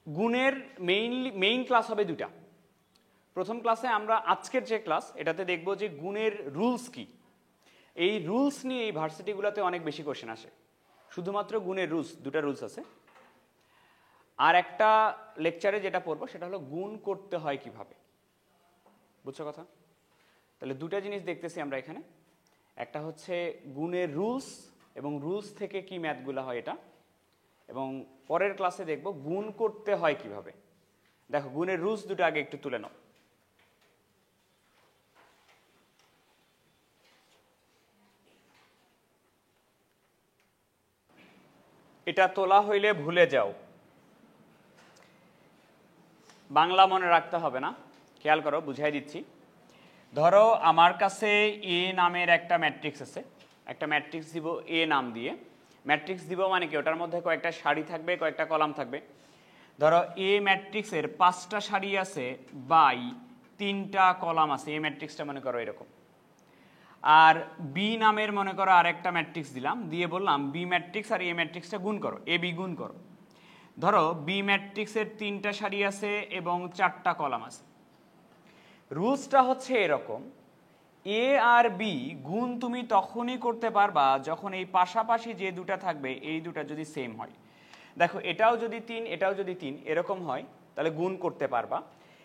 গুণের main class হবে দুটা। প্রথম ক্লাসে আমরা আজকের যে ক্লাস এটাতে দেখব যে গুণের রুলস কি। এই রুলস নিয়ে এই ভার্সিটিগুলোতে অনেক বেশি কোশ্চেন আসে, শুধুমাত্র গুণের রুলস, দুটা রুলস আছে। আর একটা লেকচারে যেটা পড়বো সেটা হলো গুণ করতে হয় কিভাবে, বুঝছো কথা? তাহলে দুটা জিনিস দেখতেছি আমরা এখানে, একটা হচ্ছে গুণের রুলস এবং রুলস থেকে কি ম্যাথগুলো হয় এটা, এবং পরের ক্লাসে দেখব গুণ করতে হয় কিভাবে। দেখো গুণের রুলস দুটো আগে একটু তুলে নাও। এটা তোলা হইলে ভুলে যাও, বাংলা মনে রাখতে হবে না, খেয়াল করো বুঝাই দিচ্ছি। ধরো আমার কাছে এ নামের একটা ম্যাট্রিক্স আছে, একটা ম্যাট্রিক্স দিব এ নাম দিয়ে। ম্যাট্রিক্স দিব মানে কি, ওটার মধ্যে কয়েকটা সারি থাকবে, কয়েকটা কলাম থাকবে। ধরো এ ম্যাট্রিক্সের 5টা সারি আছে বাই 3টা কলাম আছে, এ ম্যাট্রিক্সটা মনে করো এরকম। আর বি নামের মনে করো আরেকটা ম্যাট্রিক্স দিলাম, দিয়ে বললাম বি ম্যাট্রিক্স আর এ ম্যাট্রিক্সটা গুণ করো, এ বি গুণ করো। ধরো বি ম্যাট্রিক্সের 3টা সারি আছে এবং 4টা কলাম আছে। রুলসটা হচ্ছে এরকম, এ আর বি গুণ তুমি তখনই করতে পারবা যখন এই পাশাপাশি যে দুটা থাকবে এই দুটা যদি সেম হয়। দেখো এটাও যদি 3 এটাও যদি 3 এরকম হয় তাহলে গুণ করতে পারবা।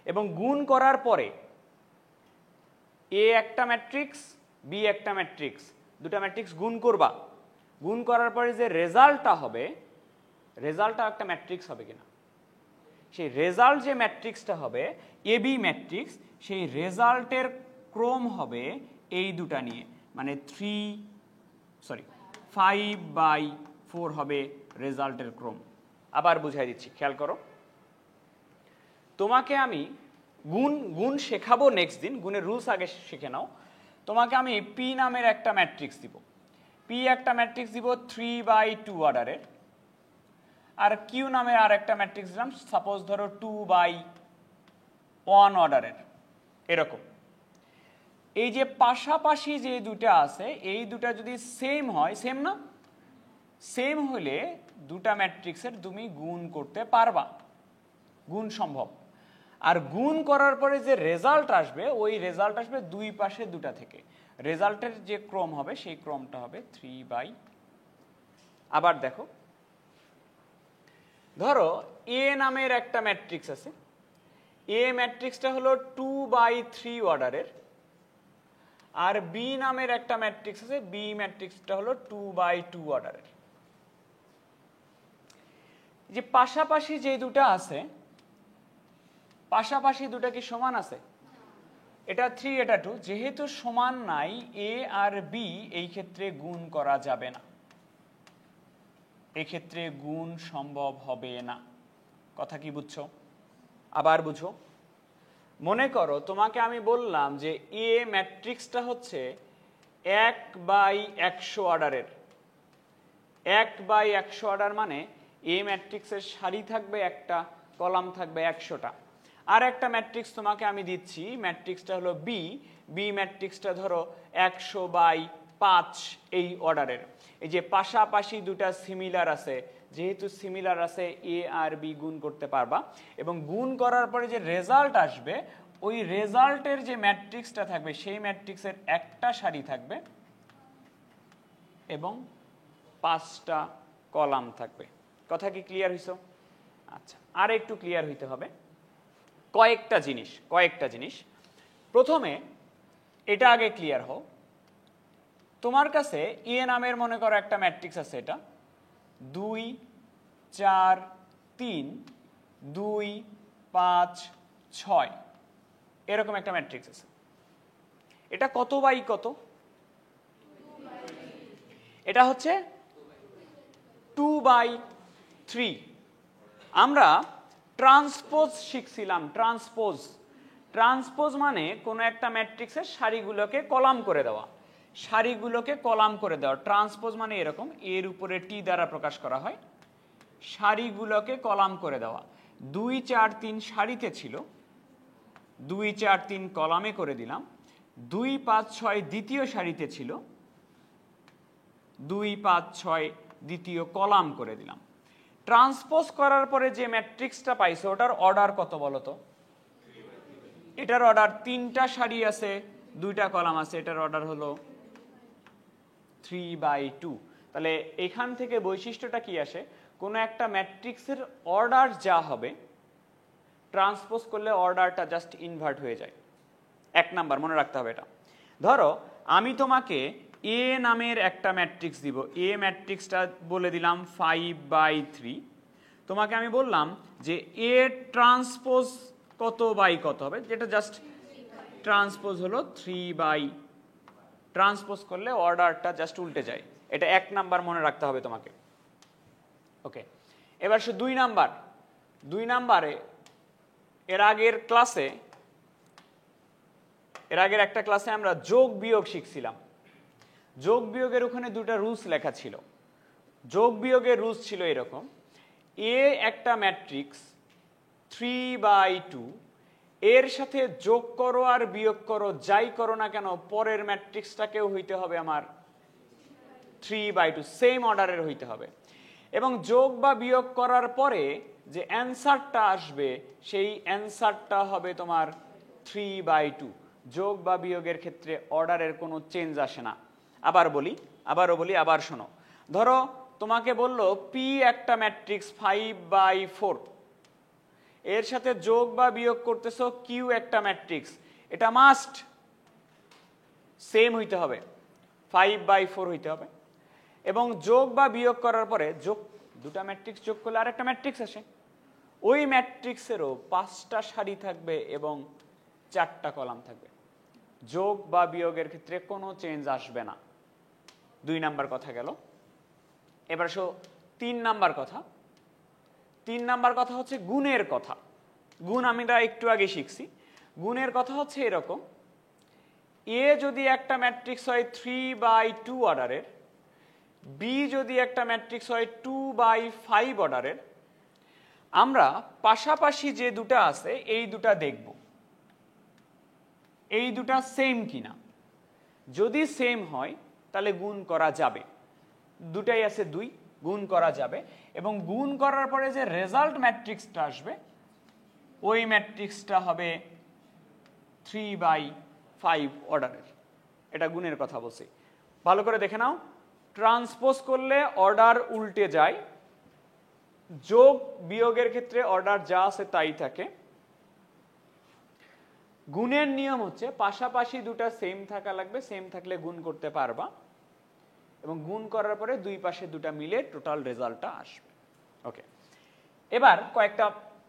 এবং গুণ করার পরে এ একটা ম্যাট্রিক্স বি একটা ম্যাট্রিক্স, দুটা ম্যাট্রিক্স গুণ করবা। গুণ করার পরে যে রেজাল্টটা হবে, রেজাল্টটা একটা ম্যাট্রিক্স হবে কিনা, সেই রেজাল্ট যে ম্যাট্রিক্সটা হবে এ বি ম্যাট্রিক্স, সেই রেজাল্টের ক্রম হবে এই দুটা নিয়ে, মানে 5/4 হবে রেজাল্টের ক্রম। আবার বুঝাই দিচ্ছি, খেয়াল করো। তোমাকে আমি গুণ শেখাবো নেক্সট দিন, গুণের রুলস আগে শিখে নাও। তোমাকে আমি পি নামের একটা ম্যাট্রিক্স দিব, পি একটা ম্যাট্রিক্স দিব 3/2 অর্ডারের। আর কিউ নামের আর একটা ম্যাট্রিক্স দিলাম, সাপোজ ধরো 2/1 অর্ডারের, এরকম। এই যে পাশাপাশি যে দুটা আছে এই দুটা যদি সেম হয়, সেম না, সেম হলে দুটা ম্যাট্রিক্সের তুমি গুণ করতে পারবা, গুণ সম্ভব। আর গুণ করার পরে যে রেজাল্ট আসবে ওই রেজাল্ট আসবে দুই পাশে দুটা থেকে, রেজাল্টের যে ক্রম হবে সেই ক্রমটা হবে 3/। আবার দেখো, ধরো এ নামের একটা ম্যাট্রিক্স আছে, এ ম্যাট্রিক্সটা হলো 2/3 অর্ডারের। আর বি নামের একটা ম্যাট্রিক্স আছে, বি ম্যাট্রিক্সটা হলো 2/2 অর্ডারের। যে পাশাপাশি যে দুটা আছে, পাশাপাশি দুটা কি সমান আছে? এটা 3 এটা 2, যেহেতু সমান নাই এ আর বি এই ক্ষেত্রে গুণ করা যাবে না, এই ক্ষেত্রে গুণ সম্ভব হবে না। কথা কি বুঝছো? আবার বুঝো। মনে করো তোমাকে আমি বললাম যে এ ম্যাট্রিক্সটা হচ্ছে 1/100 অর্ডারের। 1/100 অর্ডার মানে এ ম্যাট্রিক্সের সারি থাকবে একটা, কলাম থাকবে 100টা। আর একটা ম্যাট্রিক্স তোমাকে আমি দিচ্ছি, ম্যাট্রিক্সটা হলো বি, বি ম্যাট্রিক্সটা ধরো 100/5 এই অর্ডারের। এই যে পাশাপাশি দুটা সিমিলার আছে, যেহেতু সিমিলার আছে এ আর বি গুণ করতে পারবা। এবং গুণ করার পরে যে রেজাল্ট আসবে ওই রেজাল্টের যে ম্যাট্রিক্সটা থাকবে সেই ম্যাট্রিক্সের একটা সারি থাকবে এবং 5টা কলাম থাকবে। কথা কি ক্লিয়ার হইছো? আচ্ছা, আর একটু ক্লিয়ার হইতে হবে কয়েকটা জিনিস। প্রথমে এটা আগে ক্লিয়ার হও, তোমার কাছে এ নামের মনে করো একটা ম্যাট্রিক্স আছে, এটা 2 4 3 2 5 6 এরকম একটা ম্যাট্রিক্স আছে। এটা কত বাই কত? এটা হচ্ছে 2/3। আমরা ট্রান্সপোজ শিখছিলাম, ট্রান্সপোজ মানে কোনো একটা ম্যাট্রিক্সের সারিগুলোকে কলাম করে দেওয়া, ট্রান্সপোজ মানে এরকম, এর উপরে টি দ্বারা প্রকাশ করা হয়, সারিগুলোকে কলাম করে দেওয়া। 2 4 3 সারিতে ছিল, 2 4 3 কলামে করে দিলাম। 2 5 6 দ্বিতীয় সারিতে ছিল, 2 5 6 দ্বিতীয় কলাম করে দিলাম। ট্রান্সপোজ করার পরে যে ম্যাট্রিক্সটা পাইছে ওটার অর্ডার কত বলো তো? এটার অর্ডার 3টা সারি আছে, 2টা কলাম আছে, এটার অর্ডার হলো 3/2। তাহলে এখান থেকে বৈশিষ্ট্যটা কি আসে, কোনো একটা ম্যাট্রিক্সের অর্ডার যা হবে ট্রান্সপোজ করলে অর্ডারটা জাস্ট ইনভার্ট হয়ে যায়। 1 নাম্বার মনে রাখতে হবে এটা। ধরো আমি তোমাকে এ নামের একটা ম্যাট্রিক্স দিব, এ ম্যাট্রিক্সটা বলে দিলাম 5/3। তোমাকে আমি বললাম যে এ ট্রান্সপোজ কত বাই কত হবে, যেটা জাস্ট ট্রান্সপোজ হলো 3/, ট্রান্সপোজ করলে অর্ডারটা জাস্ট উল্টে যায়। এটা 1 নাম্বার মনে রাখতে হবে তোমাকে। ওকে, এবার সে 2 নাম্বার। 2 নাম্বারে এর আগের একটা ক্লাসে আমরা যোগ বিয়োগ শিখছিলাম। যোগ বিয়োগের ওখানে 2টা রুলস লেখা ছিল। যোগ বিয়োগের রুলস ছিল এরকম, এ একটা ম্যাট্রিক্স 3/2, এর সাথে যোগ করো আর বিয়োগ করো যাই করো না কেন পরের ম্যাট্রিক্সটাকেও হইতে হবে আমার 3/2, সেম অর্ডারের হইতে হবে। এবং যোগ বা বিয়োগ করার পরে যে অ্যান্সারটা আসবে সেই অ্যান্সারটা হবে তোমার 3/2। যোগ বা বিয়োগের ক্ষেত্রে অর্ডারের কোনো চেঞ্জ আসে না। আবারও বলি, আবার শোনো। ধরো তোমাকে বললো পি একটা ম্যাট্রিক্স 5/4, এর সাথে যোগ বা বিয়োগ করতেছো কিউ একটা ম্যাট্রিক্স, এটা মাস্ট সেম হইতে হবে, 5/4 হইতে হবে। এবং যোগ বা বিয়োগ করার পরে দুটা ম্যাট্রিক্স যোগ করলে আরেকটা ম্যাট্রিক্স আসে, ওই ম্যাট্রিক্সেরও 5টা সারি থাকবে এবং 4টা কলাম থাকবে। যোগ বা বিয়োগের ক্ষেত্রে কোনো চেঞ্জ আসবে না। 2 নাম্বার কথা গেল। এবার 3 নাম্বার কথা। 3 নাম্বার কথা হচ্ছে গুণের কথা। গুণ আমরা একটু আগে শিখছি। গুণের কথা হচ্ছে এরকম, এ যদি একটা ম্যাট্রিক্স হয় 3/2 অর্ডারের, বি যদি একটা ম্যাট্রিক্স হয় 2/5 অর্ডারের, আমরা পাশাপাশি যে দুটা আছে এই দুটা দেখব, এই দুটা সেম কিনা। যদি সেম হয় তাহলে গুণ করা যাবে। দুটাই আছে 2, গুণ করা যাবে। এবং গুণ করার পরে যে রেজাল্ট ম্যাট্রিক্সটা আসবে ওই ম্যাট্রিক্সটা হবে 3/5 অর্ডারের। এটা গুণের কথা বলছি, ভালো করে দেখে নাও। ট্রান্সপোজ করলে অর্ডার উল্টে যায়, যোগ বিয়োগের ক্ষেত্রে অর্ডার যা আছে তাই থাকে। গুণের নিয়ম হচ্ছে পাশাপাশি দুটা সেম থাকা লাগবে, সেম থাকলে গুণ করতে পারবা, এবং গুণ করার পরে দুই পাশে দুটা মিলে টোটাল রেজাল্টটা আসবে। ওকে, এবার কয়েকটা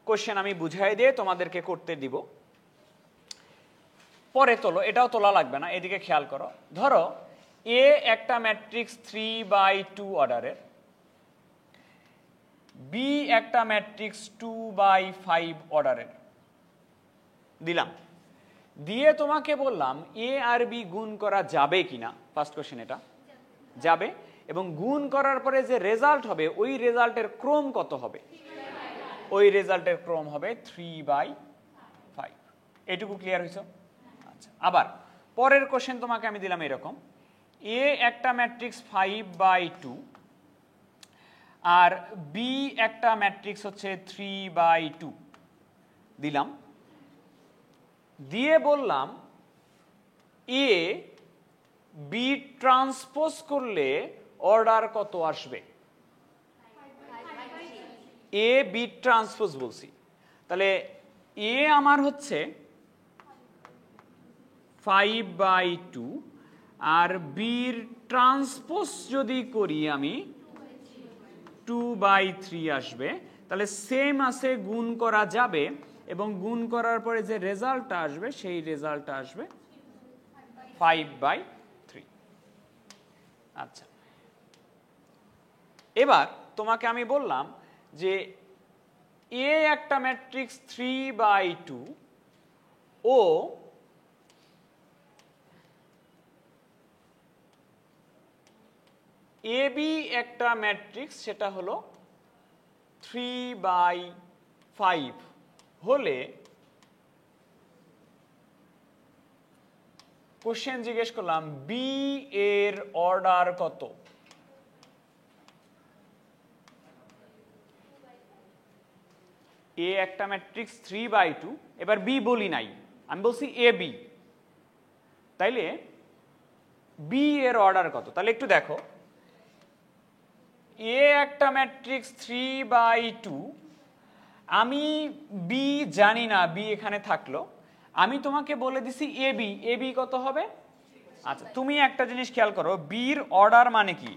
কোশ্চেন আমি বুঝাই দিয়ে তোমাদেরকে করতে দিব, পরে তোলো, এটাও তোলা লাগবে না, এদিকে খেয়াল করো। ধরো এ একটা ম্যাট্রিক্স 3/2 অর্ডারের, বি একটা ম্যাট্রিক্স 2/5 অর্ডারের দিলাম, দিয়ে তোমাকে বললাম এ আর বি গুণ করা যাবে কিনা। ফার্স্ট কোশ্চেন এটা, যাবে। এবং গুণ করার পরে যে রেজাল্ট হবে ওই রেজাল্টের ক্রম কত হবে? ওই রেজাল্টের ক্রম হবে 3/5। এইটুকু ক্লিয়ার হয়েছে? আচ্ছা, আবার পরের কোশ্চেন তোমাকে আমি দিলাম এরকম, এ একটা ম্যাট্রিক্স 5/2 আর বি একটা ম্যাট্রিক্স হচ্ছে 3/2 দিলাম, দিয়ে বললাম এ বি ট্রান্সপোজ করলে অর্ডার কত আসবে? এ বি ট্রান্সপোজ বলছি, তাহলে এ আমার হচ্ছে 5/2 আর বির ট্রান্সপোজ যদি করি আমি 2/3 আসবে। তাহলে সেম আছে, গুণ করা যাবে, এবং গুণ করার পরে যে রেজাল্টটা আসবে সেই রেজাল্টটা আসবে 5/3। আচ্ছা, এবার তোমাকে আমি বললাম যে এ একটা ম্যাট্রিক্স 3/2 ও এ বি একটা ম্যাট্রিক্স, সেটা হলো 3/5 হলে কোশ্চেন জিজ্ঞেস করলাম বি এর অর্ডার কত? এ একটা ম্যাট্রিক্স 3/2, এবার বি বলি নাই, আমি বলছি এ বি, তাইলে বি এর অর্ডার কত? তাহলে একটু দেখো, এ একটা ম্যাট্রিক্স 3/2, আমি বি জানি না, বি এখানে থাকলো, আমি তোমাকে বলে দিছি এ বি কত হবে? আচ্ছা, তুমি একটা জিনিস খেয়াল করো, বির অর্ডার মানে কি?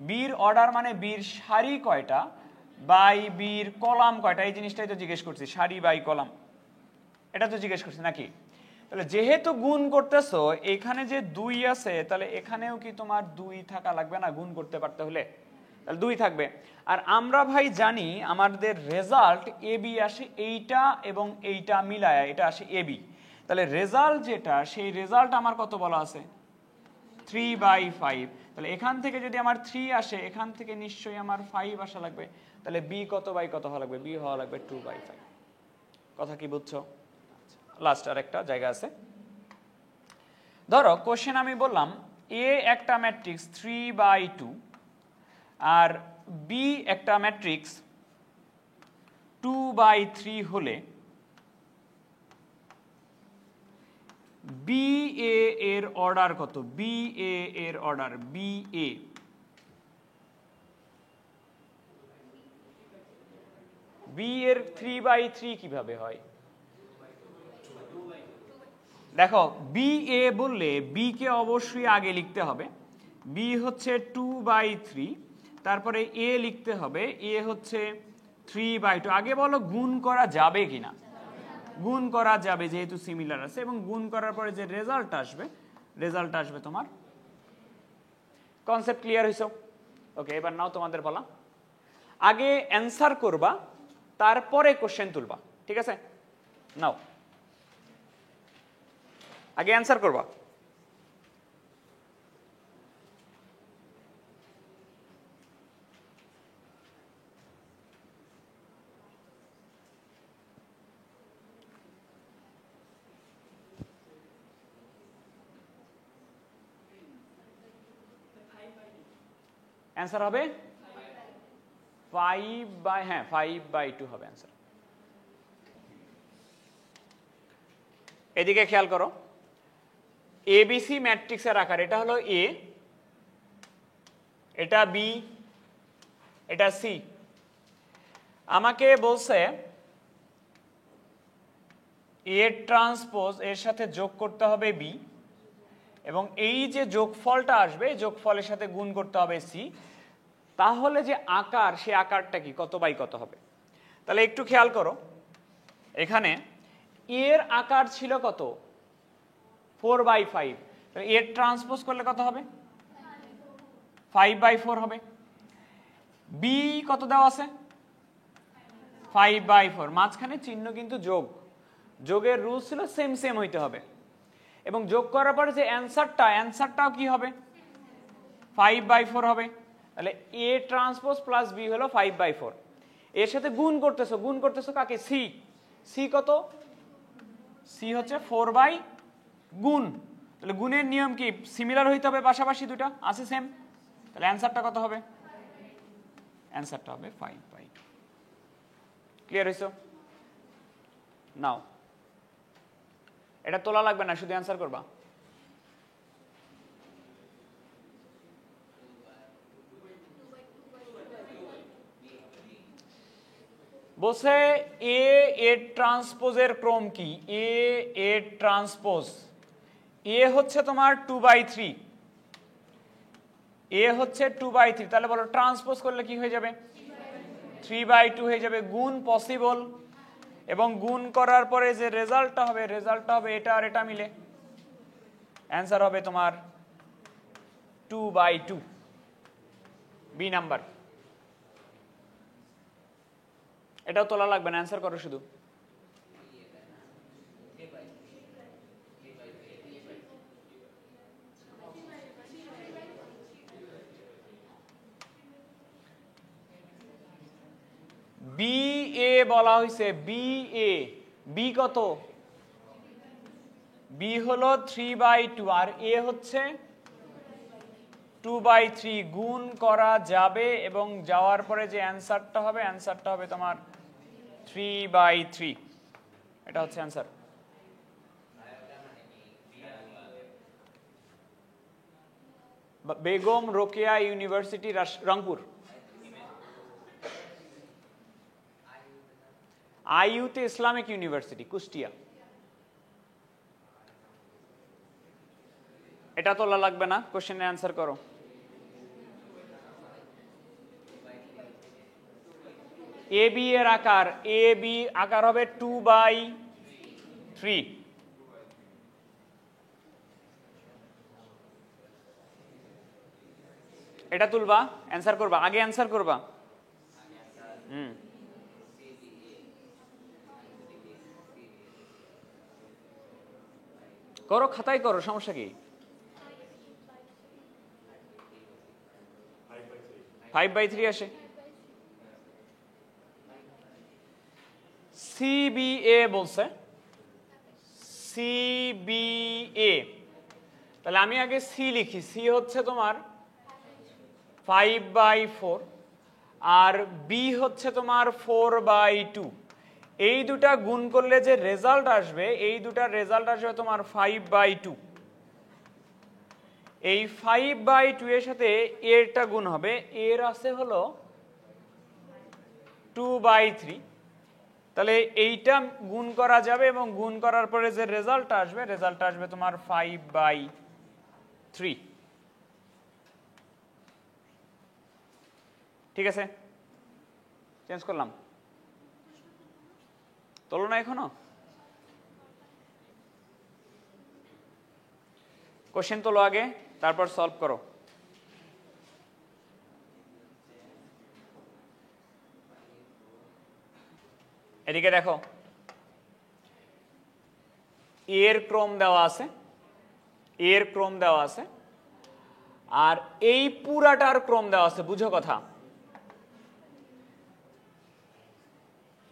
বির অর্ডার মানে বির সারি কয়টা বাই বির কলাম কয়টা, এই জিনিসটাই তো জিজ্ঞেস করছি, সারি বাই কলাম, এটা তো জিজ্ঞেস করছি নাকি? তাহলে যেহেতু গুণ করতেছো, এখানে যে 2 আছে, তাহলে এখানেও কি তোমার 2 থাকা লাগবে না গুণ করতে পারতে হলে? তাহলে 2 থাকবে। আর আমরা ভাই জানি আমাদের রেজাল্ট এ বি আসে এইটা এবং এইটা মিলায়া, এটা আসে এ বি। তাহলে রেজাল্ট যেটা, সেই রেজাল্ট আমার কত বলা আছে? 3/5। তাহলে এখান থেকে যদি আমার 3 আসে, এখান থেকে নিশ্চয়ই আমার 5 আসা লাগবে। তাহলে বি কত বাই কত হওয়া লাগবে? বি হওয়া লাগবে 2/5। কথা কি বুঝছো? লাস্ট আর একটা জায়গা আছে, ধরো কোশ্চেন আমি বললাম এ একটা ম্যাট্রিক্স 3/2 আর বি একটা ম্যাট্রিক্স 2/3 হলে বি এ এর অর্ডার কত? বি এ এর অর্ডার, বি এ, বি এর 3/3 কিভাবে হয়? দেখো, বি এ বললে বি কে অবশ্যই আগে লিখতে হবে, বি হচ্ছে 2/3, তারপরে এ লিখতে হবে, এ হচ্ছে 3/2। আগে বলো গুণ করা যাবে কিনা? গুণ করা যাবে, যেহেতু সিমিলার আছে, এবং গুণ করার পরে যে রেজাল্ট আসবে তোমার। কনসেপ্ট ক্লিয়ার হইছো? ওকে, এবার নাও তোমাদের বলা, আগে অ্যান্সার করবা, তারপরে কোশ্চেন তুলবা, ঠিক আছে? নাও, আগে অ্যান্সার করবা। অ্যান্সার হবে 5/2 হবে অ্যান্সার। এদিকে খেয়াল করো, এবিসি ম্যাট্রিক্সের আকার, এটা হলো এ, এটা বি, এটা সি। আমাকে বলছে এ ট্রান্সপোজ এর সাথে যোগ করতে হবে বি, এবং এই যে যোগফলটা আসবে, যোগফলের সাথে গুণ করতে হবে সি। তাহলে যে আকার, সে আকারটা কি, কত বাই কত হবে? তাহলে একটু খেয়াল করো, এখানে এর আকার ছিল কত? 4/5। তাহলে এর ট্রান্সপোজ করলে কত হবে? 5/4 হবে। বি কত দেওয়া আছে? 5/4। মাঝখানে চিহ্ন কিন্তু যোগ, যোগের রুল ছিল সেম সেম হইতে হবে, এবং যোগ করার পরে যে অ্যান্সারটাও কি হবে? 5/4 হবে। তাহলে এ ট্রান্সপোজ প্লাস বি হলো 5/4। এর সাথে গুণ করতেছো কাকে? সি। সি কত? সি হচ্ছে 4 গুণ। তাহলে গুণের নিয়ম কি? সিমিলার হইতে হবে, পাশাপাশি দুটা আছে সেম। তাহলে অ্যান্সারটা কত হবে? অ্যান্সারটা হবে 5/2। ক্লিয়ার হইছো? নাও, এটা তোলা লাগবে না, শুধু অ্যান্সার করবা। বলছে এ এর ট্রান্সপোজের ক্রম কি? এ এর ট্রান্সপোজ, এ হচ্ছে তোমার 2/3, এ হচ্ছে 2/3। তাহলে বলো ট্রান্সপোজ করলে কি হয়ে যাবে? 3/2 হয়ে যাবে। গুণ পসিবল, এবং গুণ করার পরে যে রেজাল্টটা হবে এটা আর এটা মিলে, অ্যান্সার হবে তোমার 2/2, বি নাম্বার। এটাও তোলা লাগবে না, অ্যান্সার করো শুধু। বি এ বলা হয়েছে, বি এ, বি কত? বি হলো 3/2 আর এ হচ্ছে 2/3। গুণ করা যাবে এবং যাওয়ার পরে যে অ্যান্সারটা হবে তোমার 3/3, এটা হচ্ছে অ্যান্সার। বেগম রোকেয়া ইউনিভার্সিটি রংপুর। আইইউতে ইসলামিক ইউনিভার্সিটি কুষ্টিয়া। এটা তোলা লাগবে না, কোশ্চেনের অ্যান্সার করো। এ বি এর আকার, এ বি আকার হবে 2/3। এটা তুলবা, অ্যান্সার করবা, আগে অ্যান্সার করবা। করো, খাতায় করো, সমস্যা কি? 5/3 আসে। সিবিএ বলছে, সিবিএ, তাহলে আমি আগে সি লিখি। সি হচ্ছে তোমার 5/4 আর বি হচ্ছে তোমার 4/2। এই দুটা গুণ করলে যে রেজাল্ট আসবে, এই দুটার রেজাল্ট আসবে তোমার 5/2। এই 5/2 এর সাথে এরটা গুণ হবে, এর আছে হলো 2/3। তাহলে এইটা গুণ করা যাবে এবং গুণ করার পরে যে রেজাল্ট আসবে তোমার 5/3। ঠিক আছে, চেঞ্জ করলাম। তোলো না এখনো? কোশ্চেন তোলো আগে, তারপর সলভ করো। এদিকে দেখো, এর ক্রম দেওয়া আছে, এর ক্রম দেওয়া আছে, আর এই পুরাটার ক্রম দেওয়া আছে। বুঝো কথা,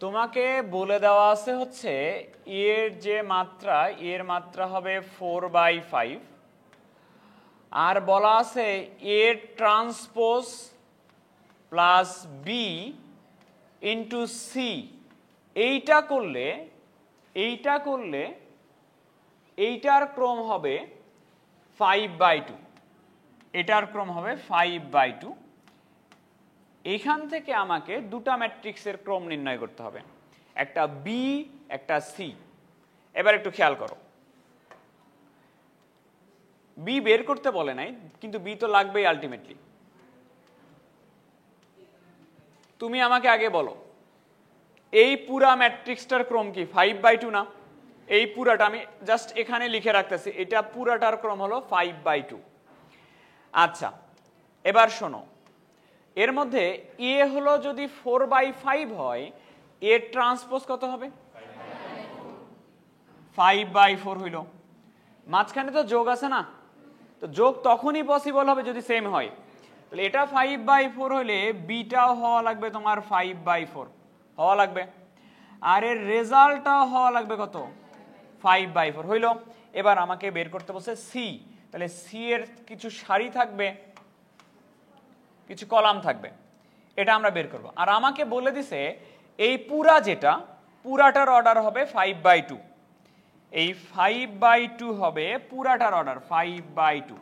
তোমাকে বলে দেওয়া আছে হচ্ছে এর যে মাত্রা, এর মাত্রা হবে 4/5, আর বলা আছে A transpose plus B into C. এইটা করলে এইটার ক্রম হবে 5/2, এটার ক্রম হবে 5/2। এইখান থেকে আমাকে দুটা ম্যাট্রিক্সের ক্রম নির্ণয় করতে হবে, একটা বি, একটা সি। এবার একটু খেয়াল করো, বি বের করতে বলে নাই, কিন্তু বি তো লাগবেই আলটিমেটলি। তুমি আমাকে আগে বলো, এই পুরা ম্যাট্রিক্সটার ক্রম কি 5/2 না? এই পুরাটা আমি জাস্ট এখানে লিখে রাখতেছি, এটা পুরাটার ক্রম হলো 5/2। আচ্ছা, এবার শোনো, এর মধ্যে এ হলো যদি 4/5 হয়, এর ট্রান্সপোজ কত হবে? 5/4 হইল। মাঝখানে তো যোগ আছে না, তো যোগ তখনই পসিবল হবে যদি সেম হয়। তাহলে এটা 5/4 হইলে বিটাও হওয়া লাগবে তোমার 5/4 হওয়া লাগবে, আর এর রেজাল্টটাও হওয়া লাগবে কত? 5/4 হইল। এবার আমাকে বের করতে বলছে সি, তাহলে সি এর কিছু সারি থাকবে, কিছু কলাম থাকবে, এটা আমরা বের করব। আর আমাকে বলে দিছে এই পুরা যেটা, পুরাটার অর্ডার হবে 5/2। এই 5/2 হবে পুরাটার অর্ডার 5/2।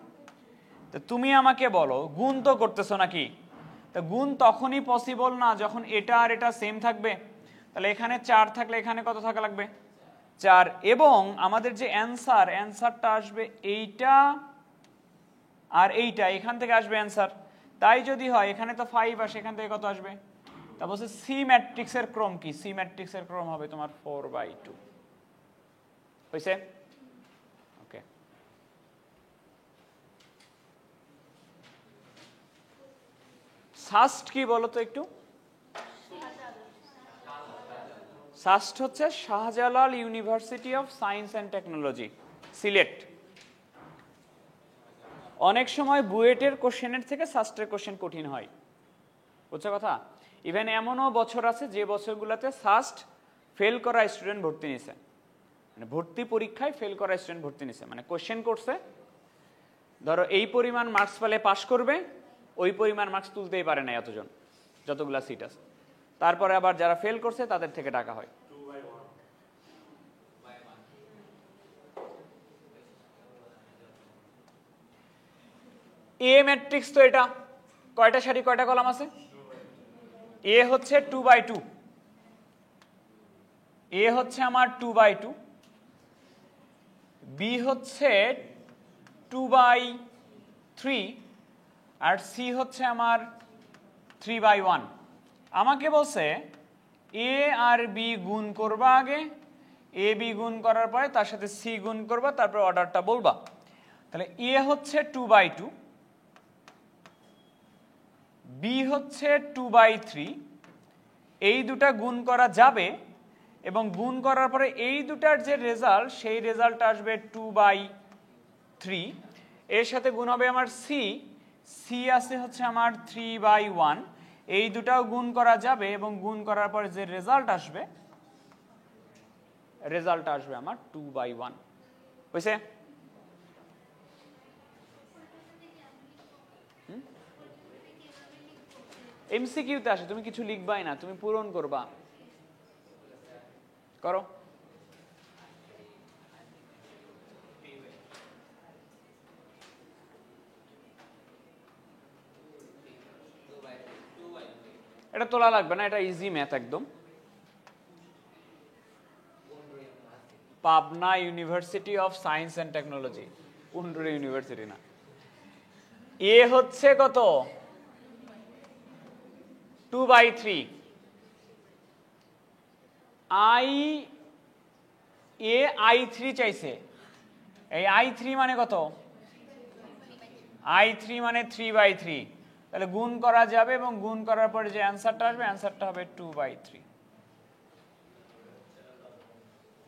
তো তুমি আমাকে বলো, গুণ তো করতেছো নাকি? তো গুণ তখনই পসিবল না যখন এটা আর এটা সেম থাকবে। তাহলে এখানে 4 থাকলে এখানে কত থাকা লাগবে? 4। এবং আমাদের যে অ্যান্সারটা আসবে এইটা আর এইটা, এখান থেকে আসবে অ্যান্সার। তাই যদি হয় এখানে তো 5 আসে, এখান থেকে কত আসবে? তা বলছে সি ম্যাট্রিক্সের ক্রম কি? সি ম্যাট্রিক্সের ক্রম হবে তোমার 4/2। হয়েছে? ওকে। সাস্ট কি বলো তো একটু? সাস্ট হচ্ছে Shahjalal university of science and technology, Sylhet. অনেক সময় বুয়েটের কোশ্চেনের থেকে সাস্টের কোশ্চেন কঠিন হয়, বুঝছো কথা? ইভেন এমনও বছর আছে যে বছরগুলোতে সাস্ট ফেল করা স্টুডেন্ট ভর্তি নিছে, মানে ভর্তি পরীক্ষায় ফেল করা স্টুডেন্ট ভর্তি নিছে। মানে কোশ্চেন করছে, ধরো এই পরিমাণ মার্কস পেলে পাস করবে, ওই পরিমাণ মার্কস তুলতেই পারে না এতজন, যতগুলা সিট আছে। তারপরে আবার যারা ফেল করছে তাদের থেকে টাকা হয়। এ ম্যাট্রিক্স তো এটা কয়টা সারি কয়টা কলাম আছে? এ হচ্ছে 2/2, এ হচ্ছে আমার 2/2, বি হচ্ছে 2/3 আর সি হচ্ছে আমার 3/1। আমাকে বলছে এ আর বি গুণ করবা আগে, এ বি গুণ করার পরে তার সাথে সি গুণ করবা, তারপর অর্ডারটা বলবা। তাহলে এ হচ্ছে 2/2, বি হচ্ছে 2/3, এই দুটা গুণ করা যাবে এবং গুণ করার পরে এই দুটার যে রেজাল্ট সেই রেজাল্ট আসবে 2/3। এর সাথে গুণ হবে আমার সি, সি আছে হচ্ছে আমার 3/1, এই দুটাও গুণ করা যাবে এবং গুণ করার পরে যে রেজাল্ট আসবে আমার 2/1। বুঝছে? এমসিকিউতে আসে, তুমি কিছু লিখবাই না, তুমি পূরণ করবা। করো। এটা তোলা লাগবে না, এটা ইজি ম্যাথ একদম। Pabna university of science and technology, পুন্ডুরি ইউনিভার্সিটি না। এ হচ্ছে কত? 2/3। i3 চাইছে, এই i3 মানে কত? i3 মানে 3/3, তাহলে গুণ করা যাবে এবং গুণ করার পরে যে অ্যান্সারটা আসবে অ্যান্সারটা হবে 2/3।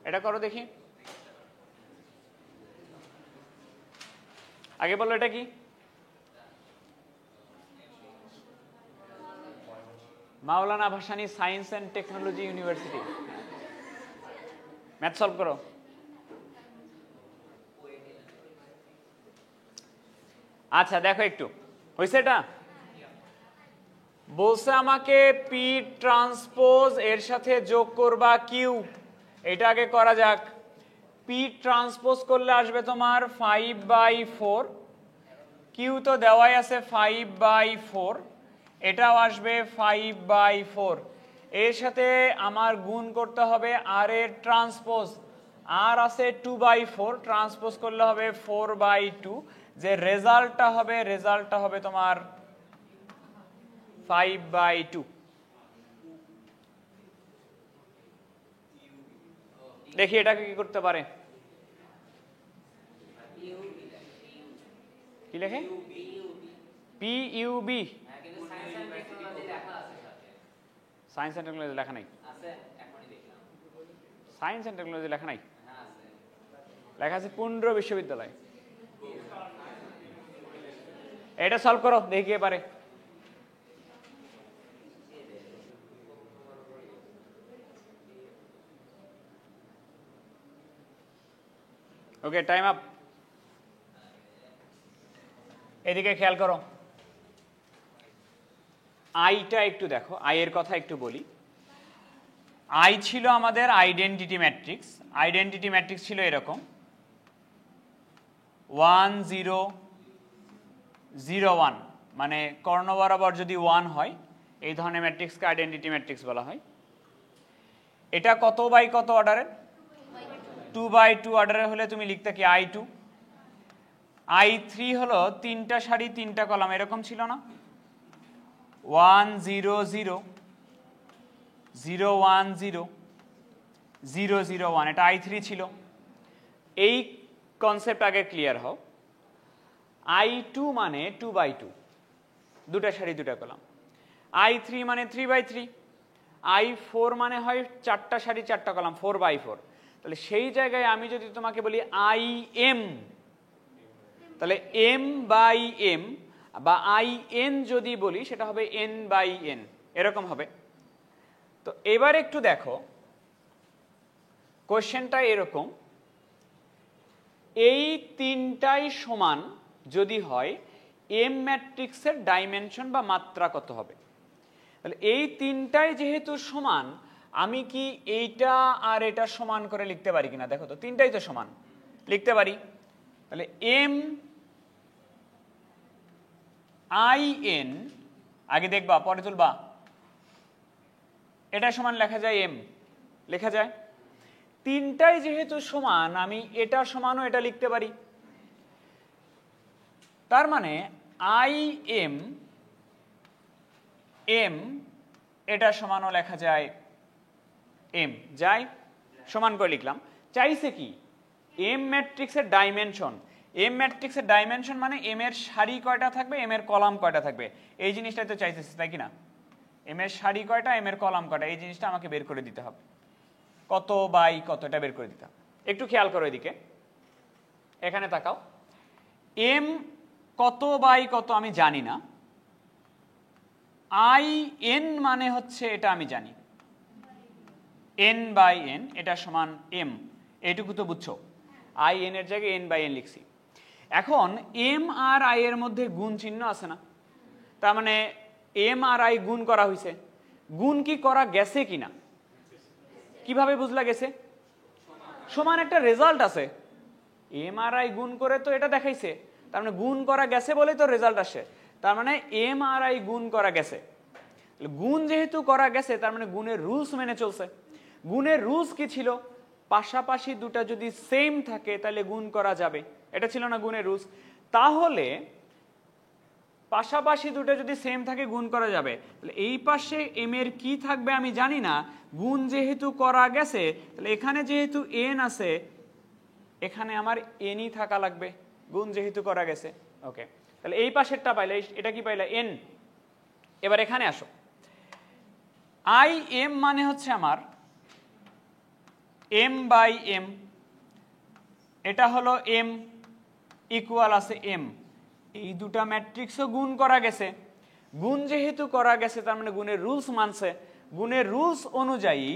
এটা করো দেখি। আগে বলো এটা কি? Maulana Bhasani science and technology university. Math solve করো। আচ্ছা দেখো একটু, হয়েছে এটা? বলছে আমাকে পি ট্রান্সপোজ এর সাথে যোগ করবা কিউ, এটা আগে করা যাক। পি ট্রান্সপোজ করলে আসবে তোমার 5/4, কিউ তো দেওয়াই আছে 5/4, এটাও আসবে 5/4। এর সাথে আমার গুণ করতে হবে আর এর ট্রান্সপোজ, আর আছে 2/4, ট্রান্সপোজ করলে হবে 4/2, যে রেজাল্টটা হবে তোমার 5/2। দেখি এটাকে কি করতে পারে। কি লেখে? PUB, সায়েন্স অ্যান্ড টেকনোলজি লেখা নাই। সায়েন্স অ্যান্ড টেকনোলজি লেখা নাই, লেখা আছে পুন্ড্র বিশ্ববিদ্যালয়। এটা সলভ করো দেখি কে পারে। ওকে, টাইম আপ। এদিকে খেয়াল করো, আইটা একটু দেখো, আই এর কথা একটু বলি। আই ছিল আমাদের আইডেন্টিটি ম্যাট্রিক্স। আইডেন্টিটি ম্যাট্রিক্স ছিল এরকম 1 0 0 1, মানে কর্ণ বরাবর যদি 1 হয় এই ধরনের ম্যাট্রিক্সকে আইডেন্টিটি ম্যাট্রিক্স বলা হয়। এটা কত বাই কত অর্ডারের? 2/2 অর্ডারের হলে তুমি লিখতে কি i2। i3 হলো 3টা সারি 3টা কলাম, এরকম ছিল না? 1 0 0 0 1 0 0 0 1, এটা i3 ছিল। এই কনসেপ্ট আগে ক্লিয়ার হও। i2 মানে 2/2, দুটা সারি দুটা কলাম। i3 মানে 3/3, i4 মানে হয় 4টা সারি 4টা কলাম, 4/4। তাহলে সেই জায়গায় আমি যদি তোমাকে বলি im, তাহলে m/m বা in যদি বলি সেটা হবে n/n, এরকম হবে। তো এবার একটু দেখো কোশ্চেনটা এরকম, এই তিনটাই সমান যদি হয় এম ম্যাট্রিক্সের ডাইমেনশন বা মাত্রা কত হবে? তাহলে এই তিনটাই যেহেতু সমান, আমি কি এইটা আর এটা সমান করে লিখতে পারি কিনা দেখো তো, তিনটাই তো সমান, লিখতে পারি। তাহলে এম আই এন আগে দেখবা পরে তুলবা, এটা সমান লেখা যায় এম, লেখা যায়। তিনটাই যেহেতু সমান, আমি এটা সমানও এটা লিখতে পারি। তার মানে আই এম এম এটা সমানও লেখা যায় এম, যাই সমান করে লিখলাম। চাইছে কি এম ম্যাট্রিক্সের ডাইমেনশন, এম ম্যাট্রিক্সের ডাইমেনশন মানে এম এর সারি কয়টা থাকবে, এম এর কলাম কয়টা থাকবে, এই জিনিসটাই তো চাইতেছে, তাই কি না? এম এর সারি কয়টা, এম এর কলাম কয়টা, এই জিনিসটা আমাকে বের করে দিতে হবে, কত বাই কত, এটা বের করে দিতে হবে। একটু খেয়াল করো এদিকে, এখানে তাকাও। এম কত বাই কত আমি জানি না, আই এন মানে হচ্ছে এটা আমি জানি, এন বাই এন এটা সমান এম, এইটুকু তো বুঝছো। আই এন এর জায়গায় এন বাই এন লিখছি। এখন এম আর আই এর মধ্যে গুণ চিহ্ন আছে না, তার মানে এম আর আই গুণ করা হয়েছে। গুণ কি করা গেছে কিনা, কিভাবে বুঝলা গেছে? সমান একটা রেজাল্ট আছে, এম আর আই গুণ করে তো এটা দেখাইছে, তার মানে গুণ করা গেছে বলেই তো রেজাল্ট আসে। তার মানে এম আর আই গুণ করা গেছে, গুণ যেহেতু করা গেছে তার মানে গুণের রুলস মেনে চলছে। গুণের রুলস কি ছিল? পাশাপাশি দুটা যদি সেম থাকে তাহলে গুণ করা যাবে, এটা ছিল না গুণের রুলস। তাহলে পাশাপাশি দুটো যদি সেম থাকে গুণ করা যাবে, তাহলে এই পাশে এম এর কি থাকবে আমি জানি না, গুণ যেহেতু করা গেছে তাহলে এখানে যেহেতু এন আছে এখানে আমার এনই থাকা লাগবে, গুণ যেহেতু করা গেছে। ওকে, তাহলে এই পাশেরটা পাইলে, এটা কি পাইলে এন। এবার এখানে আসো, আই এম মানে হচ্ছে আমার এম বাই এম, এটা হলো এম ইকুয়াল আছে এম, এই দুটা ম্যাট্রিক্সও গুণ করা গেছে। গুণ যেহেতু করা গেছে তার মানে গুণের রুলস মানছে। গুণের রুলস অনুযায়ী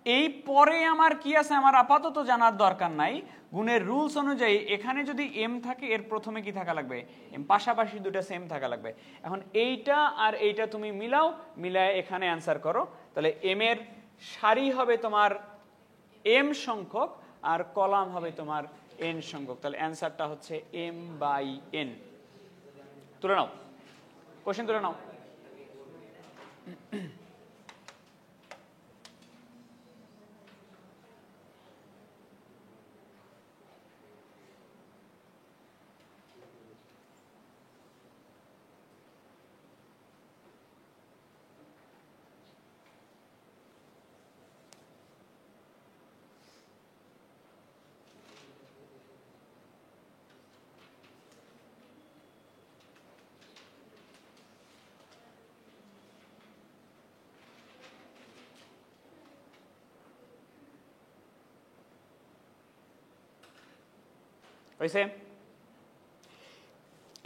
এই পরে আমার কি আছে আমার আপাতত জানার দরকার নাই। গুণের রুলস অনুযায়ী এখানে যদি এম থাকে এর প্রথমে কি থাকা লাগবে, এম, পাশাপাশি দুটো সেম থাকা লাগবে। এখন এইটা আর এইটা তুমি মিলাও, মিলায় এখানে অ্যান্সার করো, তাহলে এম এর সারি হবে তোমার এম সংখ্যক আর কলাম হবে তোমার এন সংখ্যক, তাহলে অ্যান্সারটা হচ্ছে এম বাই এন। তুলে নাও, কোশ্চেন তুলে নাও। হয়েছে?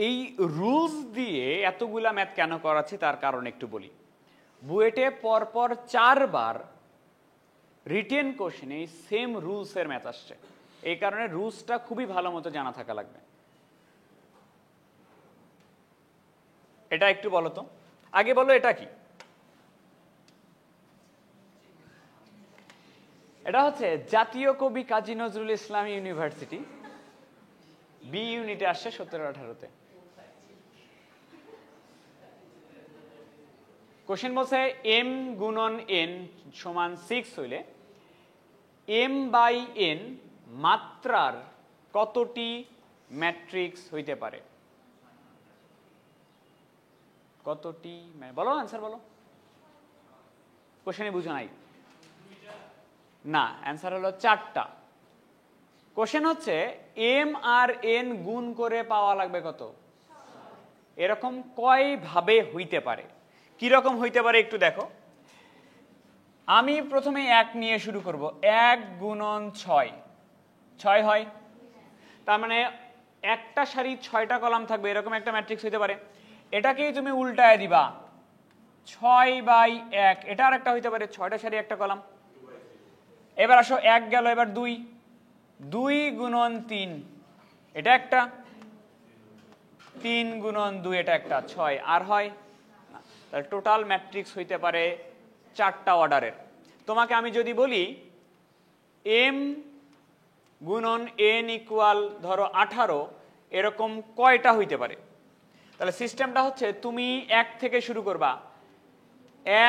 এই রুলস দিয়ে এতগুলা ম্যাথ কেন করাচ্ছি তার কারণ একটু বলি। বুয়েটে পরপর 4 বার রিটেন কোশ্চেনে সেম রুলসের ম্যাথ আসছে, এই কারণে রুলসটা খুবই ভালো মতো জানা থাকা লাগবে। এটা একটু বলো তো, আগে বলো এটা কি? এটা হচ্ছে জাতীয় কবি কাজী নজরুল ইসলাম ইউনিভার্সিটি, বি ইউনিটে আসছে 17-18-তে। কোশ্চেন বলছে এম গুণন এন সমান 6 হইলে এম বাই এন মাত্রার কতটি ম্যাট্রিক্স হইতে পারে? কতটি, বলো অ্যান্সার বলো। কোশ্চেনে বুঝো নাই না, অ্যান্সার হলো 4টা। কোশ্চেন হচ্ছে এম আর এন গুণ করে পাওয়া লাগবে কত? এরকম কয় ভাবে হইতে পারে, কি রকম হইতে পারে একটু দেখো। আমি প্রথমে 1 নিয়ে শুরু করব, 1 গুণন 6, 6 হয়, তার মানে একটা সারি 6টা কলাম থাকবে, এরকম একটা ম্যাট্রিক্স হইতে পারে। এটাকেই তুমি উল্টায় দিবা 6 বাই 1, এটা আর একটা হইতে পারে, 6টা সারি একটা কলাম। এবার আসো 1 গেল, এবার 2, 2 গুণন 3 এটা একটা, 3 গুণন 2 এটা একটা, 6 আর হয়। তাহলে টোটাল ম্যাট্রিক্স হইতে পারে 4টা অর্ডারের। তোমাকে আমি যদি বলি m গুণন n ইকুয়াল ধরো 18, এরকম কয়টা হইতে পারে? তাহলে সিস্টেমটা হচ্ছে তুমি 1 থেকে শুরু করবা।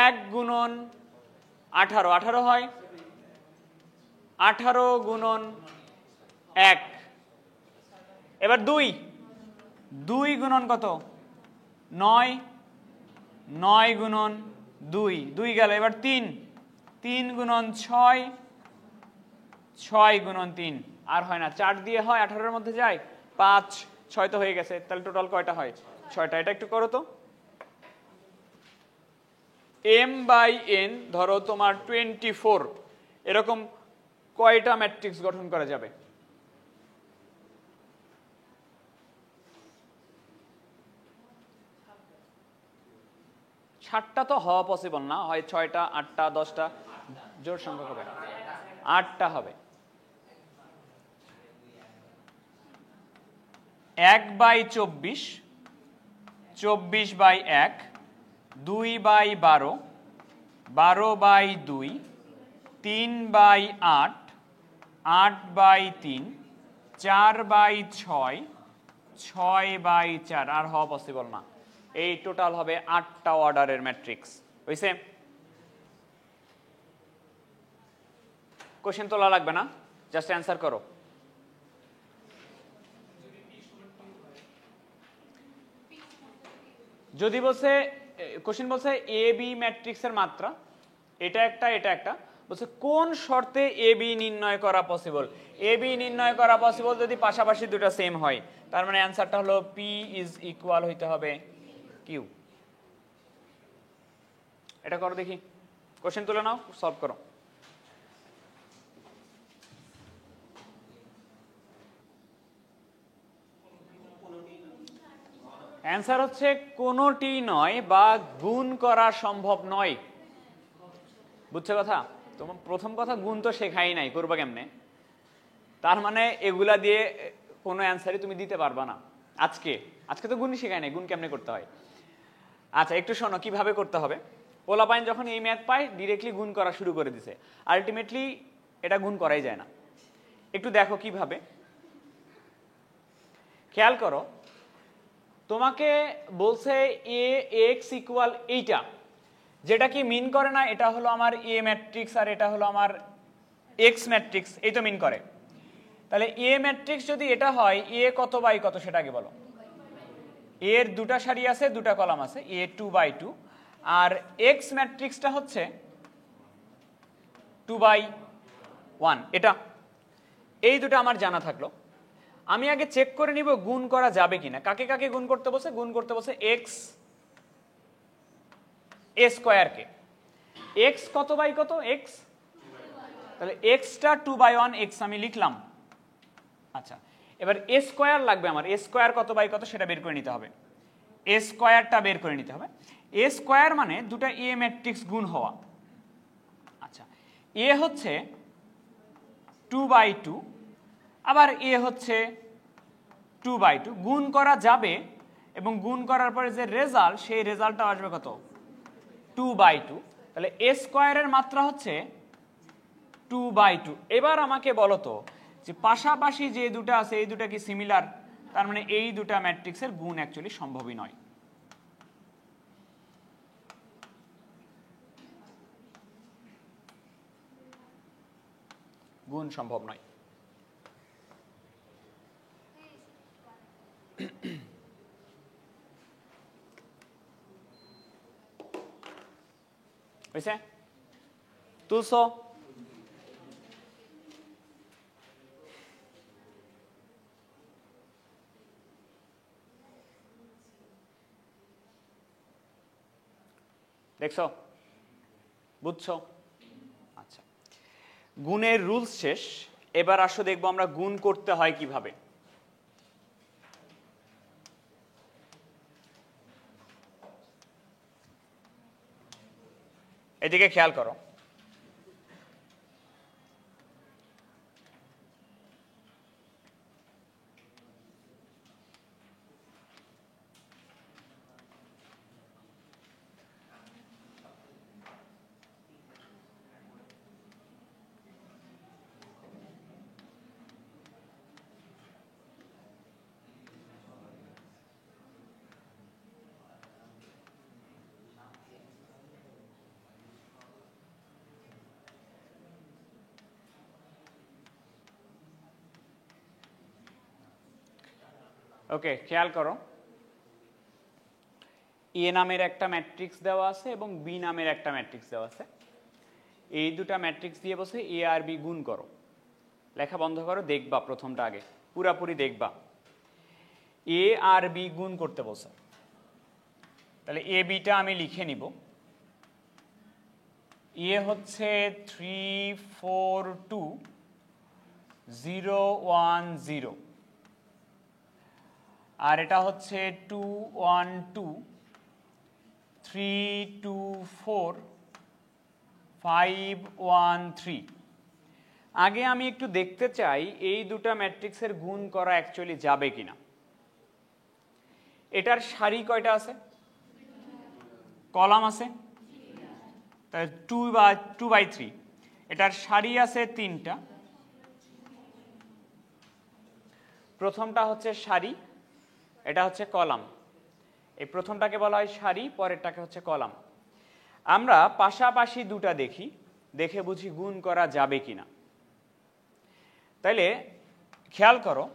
1 গুণন 18, 18 হয়, 18 গুণন 1, এবার 2, 2 গুণন কত? 9, 9 গুণন 2, 2 গেল। এবার 3, 3 গুণন 6, 6 গুণন 3, আর হয় না, 4 দিয়ে হয়, 18 এর মধ্যে যায়, 5, 6 তো হয়ে গেছে। তাহলে টোটাল কয়টা হয়? 6টা। এটা একটু করো তো। m/n ধরো তোমার 24, এরকম কয়টা ম্যাট্রিক্স গঠন করা যাবে? ষাটটা তো হওয়া পসিবল না, হয় 6টা, 8টা, 10টা, জোর সংখ্যক হবে 8টা হবে। 1/24, 24/1, 2/12, 12/2, 3/8, 8/3, 4/6, 6/4, আর হওয়া পসিবল না। এই টোটাল হবে 8টা অর্ডারের ম্যাট্রিক্স। হইছে? কোশ্চেন তোলা লাগবে না, জাস্ট অ্যান্সার করো। যদি বলছে, কোশ্চেন বলছে এ বি ম্যাট্রিক্সের মাত্রা, এটা একটা, এটা একটা, বলছে কোন শর্তে এ বি নির্ণয় করা পসিবল? এ বি নির্ণয় করা পসিবল যদি পাশাপাশি দুটো সেম হয়, তার মানে অ্যান্সারটা হলো পি ইজ ইকুয়াল হইতে হবে কিউ। এটা করো দেখি, কোশ্চেন তুলে নাও, সলভ করো। অ্যান্সার হচ্ছে কোনোটি নয়, বা গুণ করা সম্ভব নয়। বুঝছো কথা? তোমার প্রথম কথা, গুণ তো শেখাই নাই, করবা কেমনে? তার মানে এগুলা দিয়ে কোনো অ্যান্সারই তুমি দিতে পারবা না। আজকে তো গুণই শেখাই নাই, গুণ কেমনে করতে হয়। আচ্ছা, একটু শোনো কিভাবে করতে হবে। পোলাপাইন যখন এই ম্যাথ পায়, ডিরেক্টলি গুণ করা শুরু করে দিছে। আলটিমেটলি এটা গুণ করাই যায় না। একটু দেখো কিভাবে, খেয়াল করো। তোমাকে বলছে এ এক্স ইকুয়াল এইটা, যেটা কি মিন করে না, এটা হলো আমার এ ম্যাট্রিক্স আর এটা হলো আমার এক্স ম্যাট্রিক্স, এই তো মিন করে। তাহলে এ ম্যাট্রিক্স যদি এটা হয়, এ কত বাই কত সেটা আগে বলো। এর দুটা সারি আছে, দুটা কলাম আছে, এ 2/2, আর এক্স ম্যাট্রিক্সটা হচ্ছে 2/1। এটা, এই দুটো আমার জানা থাকলো। আমি আগে চেক করে নিব গুণ করা যাবে কিনা। কাকে কাকে গুণ করতে বসে? গুণ করতে বসে এক্স এ স্কোয়ারকে। এক্স কত বাই কত? এক্স, তাহলে এক্সটা 2/1 এক্স আমি লিখলাম। আচ্ছা, এবার এ স্কোয়ার লাগবে আমার। এ স্কোয়ার কত বাই কত সেটা বের করে নিতে হবে। এ স্কোয়ারটা বের করে নিতে হবে। এ স্কোয়ার মানে দুটা এ ম্যাট্রিক্স গুণ হওয়া। আচ্ছা, এ হচ্ছে 2/2, আবার এ হচ্ছে 2/2। গুণ করা যাবে, এবং গুণ করার পরে যে রেজাল্ট, সেই রেজাল্টটা আসবে কত? 2/2। তাহলে এ স্কোয়ারের মাত্রা হচ্ছে 2/2। এবার আমাকে বলো তো যে পাশাপাশি যে দুটো আছে, এই দুটো কি সিমিলার? তার মানে এই দুটা ম্যাট্রিক্সের গুণ অ্যাকচুয়ালি সম্ভবই নয়। গুণ সম্ভব নয়। হয়েছে? তুলছো? দেখছো? বুঝছো? আচ্ছা, গুণের রুলস শেষ। এবার আসো দেখবো আমরা গুণ করতে হয় কিভাবে। এদিকে খেয়াল করো। ওকে, খেয়াল করো, এ নামের একটা ম্যাট্রিক্স দেওয়া আছে এবং বি নামের একটা ম্যাট্রিক্স দেওয়া আছে। এই দুটা ম্যাট্রিক্স দিয়ে বসে এ আর বি গুণ করো। লেখা বন্ধ করো, দেখবা প্রথমটা আগে, পুরাপুরি দেখবা। এ আর বি গুণ করতে বসে, তাহলে এ বিটা আমি লিখে নিব। এ হচ্ছে 342 010, আর এটা হচ্ছে 212 324 513। আগে আমি একটু দেখতে চাই এই দুটা ম্যাট্রিক্সের গুণ করা অ্যাকচুয়ালি যাবে কিনা। এটার সারি কয়টা আছে? কলাম আছে, তাহলে 2/3। এটার সারি আছে 3টা। প্রথমটা হচ্ছে সারি, এটা হচ্ছে কলাম। এই প্রথমটাকে বলা হয় সারি, পরেরটাকে হচ্ছে কলাম। আমরা পাশাপাশি দুটা দেখি, দেখে বুঝি গুণ করা যাবে কিনা। তাইলে খেয়াল করো,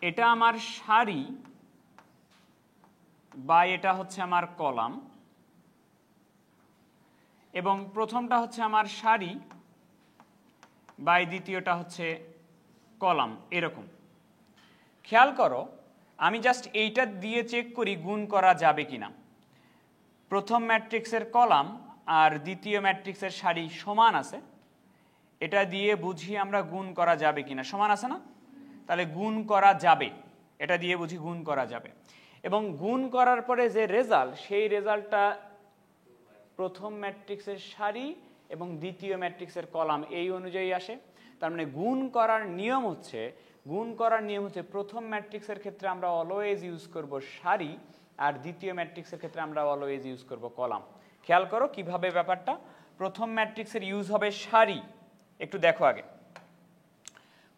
এটা আমার সারি বা এটা হচ্ছে আমার কলাম, এবং প্রথমটা হচ্ছে আমার সারি বা দ্বিতীয়টা হচ্ছে কলাম, এরকম। খেয়াল করো, আমি জাস্ট এইটা দিয়ে চেক করি গুণ করা যাবে কিনা। প্রথম ম্যাট্রিক্সের কলাম আর দ্বিতীয় ম্যাট্রিক্সের সারি সমান আছে, এটা দিয়ে বুঝি আমরা গুণ করা যাবে কিনা। সমান আছে না? তাহলে গুণ করা যাবে, এটা দিয়ে বুঝি গুণ করা যাবে। এবং গুণ করার পরে যে রেজাল্ট, সেই রেজাল্টটা প্রথম ম্যাট্রিক্সের সারি এবং দ্বিতীয় ম্যাট্রিক্সের কলাম এই অনুযায়ী আসে। তার মানে গুণ করার নিয়ম হচ্ছে, প্রথম ম্যাট্রিক্সের ক্ষেত্রে আমরা অলওয়েজ ইউজ করব সারি, আর দ্বিতীয় ম্যাট্রিক্সের ক্ষেত্রে আমরা অলওয়েজ ইউজ করব কলাম। খেয়াল করো কিভাবে ব্যাপারটা। প্রথম ম্যাট্রিক্সের ইউজ হবে সারি, একটু দেখো আগে।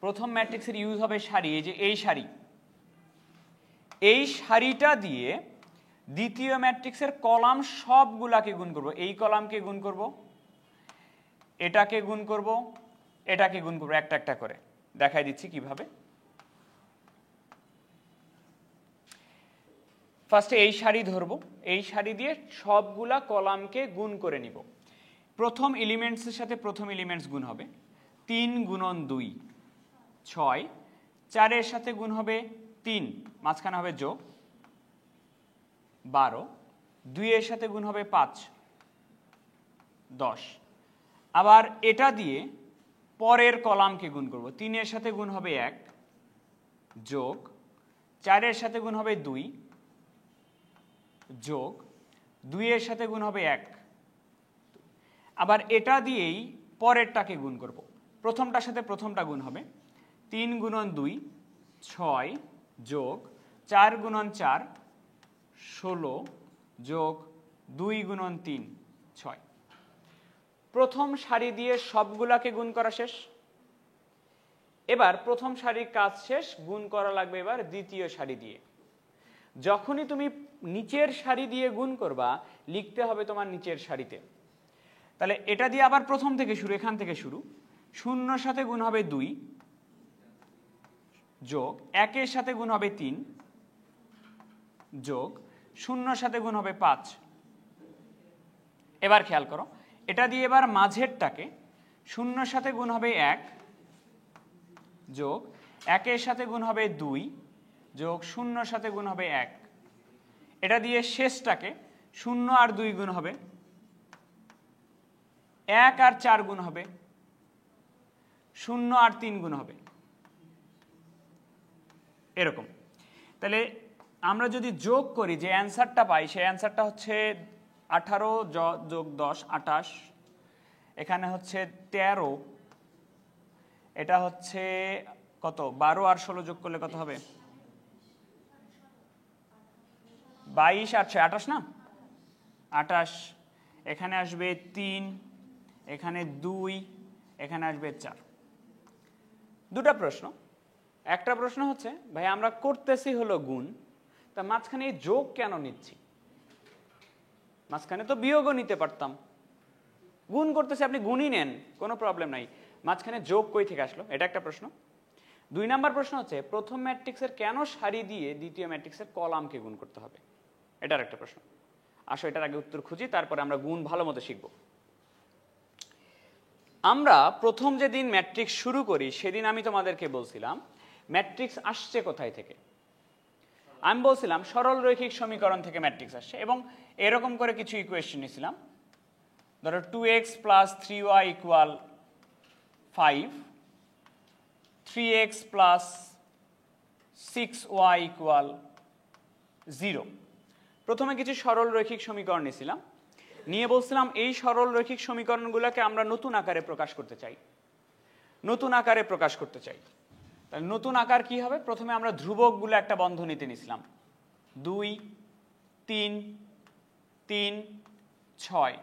প্রথম ম্যাট্রিক্সের ইউজ হবে সারি, এই যে এই সারি, এই সারিটা দিয়ে দ্বিতীয় ম্যাট্রিক্সের কলাম সবগুলাকে গুণ করব। এই কলামকে গুণ করব, এটাকে গুণ করব, এটাকে গুণ করব, একটা একটা করে দেখাই দিচ্ছি কিভাবে। ফার্স্টে এই সারি ধরবো, এই সারি দিয়ে সবগুলা কলামকে গুণ করে নিব। প্রথম এলিমেন্টসের সাথে প্রথম এলিমেন্টস গুণ হবে। 3 গুণন 2 6, 4-এর সাথে গুণ হবে 3, মাঝখানে হবে যোগ 12, 2-এর সাথে গুণ হবে 5 10। আবার এটা দিয়ে পরের কলামকে গুণ করব। 3-এর সাথে গুণ হবে 1 যোগ, 4-এর সাথে গুণ হবে 2 যোগ, 2-এর সাথে গুণ হবে 1। আবার এটা দিয়েই পরেরটাকে গুণ করব। প্রথমটার সাথে প্রথমটা গুণ হবে। 3 গুণন 2 6 যোগ 4 গুণন 4 16 যোগ 2 গুণন 3 6। প্রথম সারি দিয়ে সবগুলাকে গুণ করা শেষ। এবার প্রথম সারির কাজ শেষ, গুণ করা লাগবে এবার দ্বিতীয় সারি দিয়ে। যখনই তুমি নিচের সারি দিয়ে গুণ করবা, লিখতে হবে তোমার নিচের সারিতে। তাহলে এটা দিয়ে আবার প্রথম থেকে শুরু, এখান থেকে শুরু। 0-এর সাথে গুণ হবে 2 যোগ, 1-এর সাথে গুণ হবে 3 যোগ, 0-এর সাথে গুণ হবে 5। এবার খেয়াল করো, এটা দিয়ে এবার মাঝেরটাকে 0-এর সাথে গুণ হবে 1 যোগ, 1-এর সাথে গুণ হবে 2 যোগ, 0-এর সাথে গুণ হবে 1। এটা দিয়ে শেষটাকে 0 আর 2 গুণ হবে, 1 আর 4 গুণ হবে, 0 আর 3 গুণ হবে, এরকম। তাহলে আমরা যদি যোগ করি, যে অ্যান্সারটা পাই, সেই অ্যান্সারটা হচ্ছে 18 যোগ 10 28, এখানে হচ্ছে 13, এটা হচ্ছে কত 12 আর 16 যোগ করলে কত হবে? 22 আর 6 28 না? 28, এখানে আসবে 3, এখানে 2, এখানে আসবে 4। দুটা প্রশ্ন। একটা প্রশ্ন হচ্ছে, ভাই আমরা করতেছি হলো গুণ, তা মাঝখানে এই যোগ কেন নিচ্ছি? মাঝখানে তো বিয়োগও নিতে পারতাম। গুণ করতেছি, আপনি গুণই নেন, কোনো প্রবলেম নাই, মাঝখানে যোগ কই থেকে আসলো? এটা একটা প্রশ্ন। 2 নাম্বার প্রশ্ন হচ্ছে প্রথম ম্যাট্রিক্সের কেন সারি দিয়ে দ্বিতীয় ম্যাট্রিক্সের কলামকে গুণ করতে হবে, এটার একটা প্রশ্ন। আসো এটার আগে উত্তর খুঁজি, তারপরে আমরা গুণ ভালো মতো শিখব। আমরা প্রথম যেদিন ম্যাট্রিক্স শুরু করি সেদিন আমি তোমাদেরকে বলছিলাম ম্যাট্রিক্স আসছে কোথায় থেকে। আমি বলছিলাম সরল রৈখিক সমীকরণ থেকে ম্যাট্রিক্স আসছে, এবং এরকম করে কিছু ইকুয়েশন নিয়েছিলাম। ধরো 2x plus 3y equal 5, 3x plus 6y equal 0। প্রথমে কিছু সরল রৈখিক সমীকরণ নিয়েছিলাম, নিয়ে বলছিলাম এই সরল রৈখিক সমীকরণগুলোকে আমরা নতুন আকারে প্রকাশ করতে চাই, নতুন আকারে প্রকাশ করতে চাই। তাহলে নতুন আকার কি হবে? প্রথমে আমরা ধ্রুবকগুলো একটা বন্ধনীতে নিয়েছিলাম, 2, 3, 3, 6।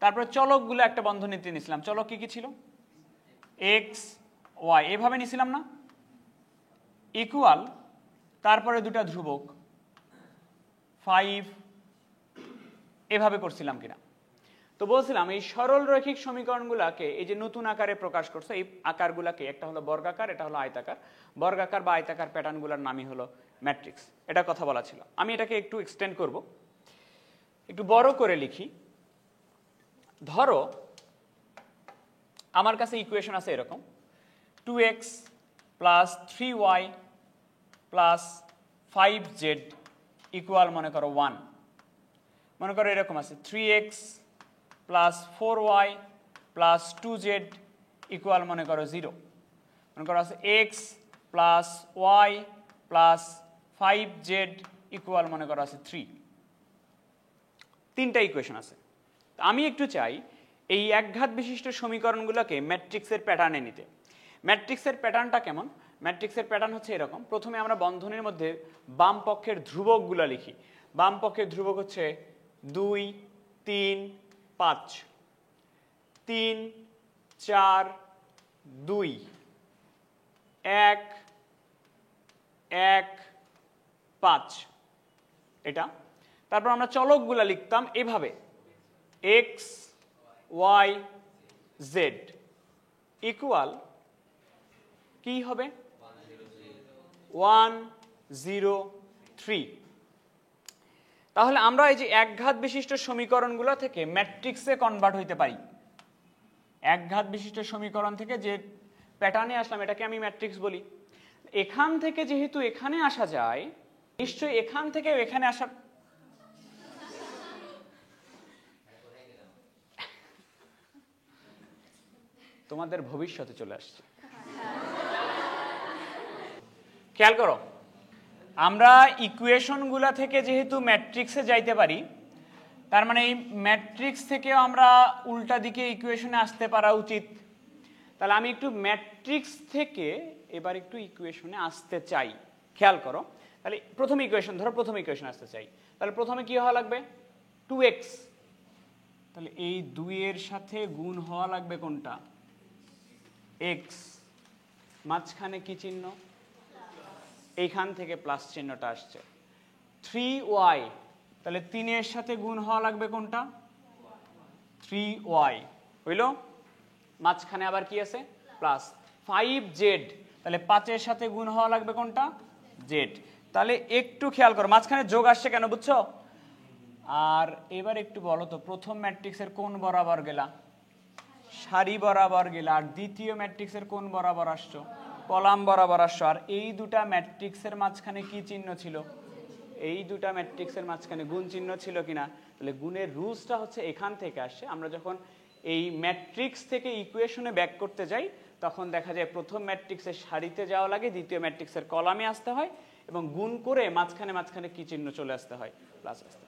তারপরে চলকগুলো একটা বন্ধনীতে নিয়েছিলাম। চলক কি কি ছিল? x, y, এভাবে নিয়েছিলাম না? ইকুয়াল, তারপরে দুটা ধ্রুবক 5, এভাবে করছিলাম কিনা? তো বলছিলাম এই সরল রৈখিক সমীকরণগুলোকে এই যে নতুন আকারে প্রকাশ করছে, এই আকারগুলোকে একটা হলো বর্গাকার, এটা হলো আয়তাকার। বর্গাকার বা আয়তাকার প্যাটার্নগুলোর নামই হলো ম্যাট্রিক্স। এটা কথা বলা ছিল। আমি এটাকে একটু এক্সটেন্ড করব, একটু বড় করে লিখি। ধরো আমার কাছে ইকুয়েশন আছে এরকম, 2x plus 3y plus 5z equal মনে করো 1। মনে করো এরকম আছে 3x plus 4y plus 2z equal মনে করো 0। মনে করো আছে x plus y plus 5z equal মনে করো আছে 3। তিনটা ইকুয়েশন আছে। আমি একটু চাই এই একঘাত বিশিষ্ট সমীকরণগুলোকে ম্যাট্রিক্সের প্যাটার্নে নিতে। ম্যাট্রিক্সের প্যাটার্নটা কেমন? ম্যাট্রিক্সের প্যাটার্ন হচ্ছে এরকম। প্রথমে আমরা বন্ধনীর মধ্যে বাম পক্ষের ধ্রুবকগুলো লিখি। বাম পক্ষের ধ্রুবক হচ্ছে 2, 3, 5, 3, 4, 2, 1, 1, 5, এটা। তারপর আমরা চলকগুলো লিখতাম এভাবে, x, y, z ইকুয়াল কি হবে? 1, 0, 3। তাহলে আমরা এই যে একঘাত বিশিষ্ট সমীকরণগুলো থেকে ম্যাট্রিক্সে কনভার্ট হইতে পারি। একঘাত বিশিষ্ট সমীকরণ থেকে যে প্যাটার্নে আসলাম এটাকে আমি ম্যাট্রিক্স বলি। এখান থেকে যেহেতু এখানে আসা যায়, নিশ্চয়ই এখান থেকে এখানে আসা, তোমাদের ভবিষ্যতে চলে আসছে। খেয়াল করো, আমরা ইকুয়েশনগুলা থেকে যেহেতু ম্যাট্রিক্সে যাইতে পারি, তার মানে এই ম্যাট্রিক্স থেকেও আমরা উল্টা দিকে ইকুয়েশনে আসতে পারা উচিত। তাহলে আমি একটু ম্যাট্রিক্স থেকে এবার একটু ইকুয়েশনে আসতে চাই। খেয়াল করো, তাহলে প্রথম ইকুয়েশন ধরো, প্রথম ইকুয়েশন আসতে চাই, তাহলে প্রথমে কি হওয়া লাগবে? 2x। তাহলে এই 2 এর সাথে গুণ হওয়া লাগবে কোনটা? x। মাঝখানে কি চিহ্ন? এইখান থেকে প্লাস চিহ্নটা আসছে। 3y, তাহলে 3 এর সাথে গুণ হওয়া লাগবে কোনটা? 3y হইল। মাঝখানে আবার কি আছে? প্লাস। 5z, তাহলে 5 এর সাথে গুণ হওয়া লাগবে কোনটা? z। তাহলে একটু খেয়াল করো মাঝখানে যোগ আসছে কেন, বুঝছো? আর এবার একটু বলো তো, প্রথম ম্যাট্রিক্সের কোন বরাবর গেলা? সারি বরাবর গেলা। আর দ্বিতীয় ম্যাট্রিক্সের কোন বরাবর আসছো? কলাম বরাবর আসছো। আর এই দুটা ম্যাট্রিক্সের মাঝখানে কি চিহ্ন ছিল? এই দুটা ম্যাট্রিক্সের মাঝখানে গুণ চিহ্ন ছিল কিনা? তাহলে গুণের রুলসটা হচ্ছে এখান থেকে আসছে। আমরা যখন এই ম্যাট্রিক্স থেকে ইকুয়েশনে ব্যাক করতে যাই তখন দেখা যায় প্রথম ম্যাট্রিক্সের সারিতে যাওয়া লাগে, দ্বিতীয় ম্যাট্রিক্সের কলামে আসতে হয়, এবং গুণ করে মাঝখানে মাঝখানে কি চিহ্ন চলে আসতে হয়? প্লাস আসতে হয়।